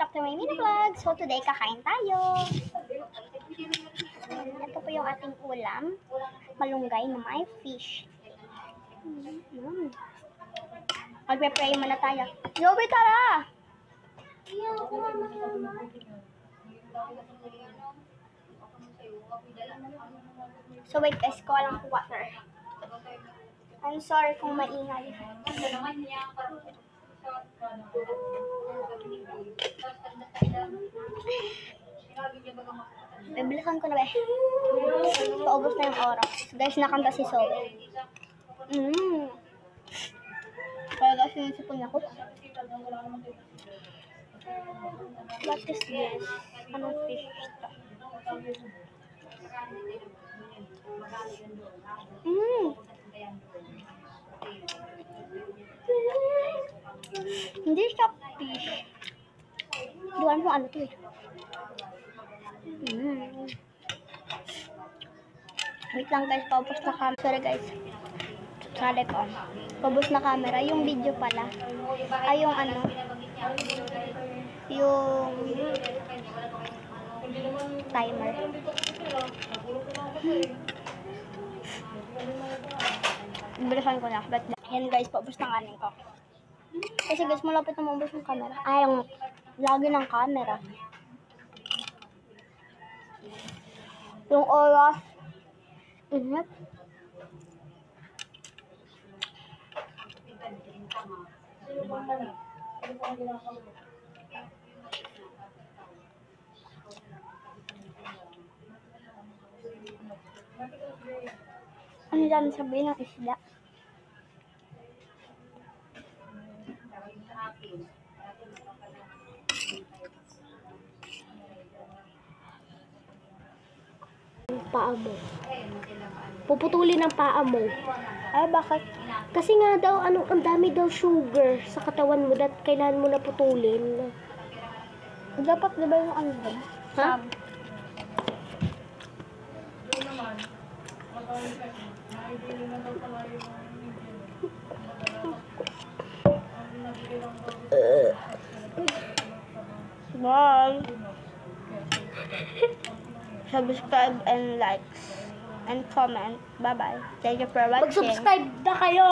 back to my mini vlog. So today kakain tayo. Ito po yung ating ulam. Malunggay na may fish. Magpe-pray muna tayo. Zoe, tara! So wait guys, ko lang po water. I'm sorry kung maingay. Bibilisan ko na ba? Paubos na yung oras. Guys, nakanta si Zoe. Kaya guys, sinisipon niya ko. What is this? Anong fish ito? Hindi siya fish. Duwan mo ano to eh. Wait lang guys, paubos na camera. Sorry guys. Sorry ko. Paubos na camera. Yung video pala. Ay yung ano. Yung timer. Bilisan ko na. But yan guys, paubos na kanin ko. Kasi guys, malapit na maubos yung camera. Ay, yung lagi ng camera. Yung oras. Ingat. Ano dami sabihin ng isda? Paa mo. Puputulin ang paa mo. Ay, bakit? Kasi nga daw, ang dami daw sugar sa katawan mo, dat kailangan mo na putulin. Dapat diba yung ano ba? Ha? Bye! Subscribe and likes and comment. Bye-bye. Thank you for watching. Mag-subscribe na kayo!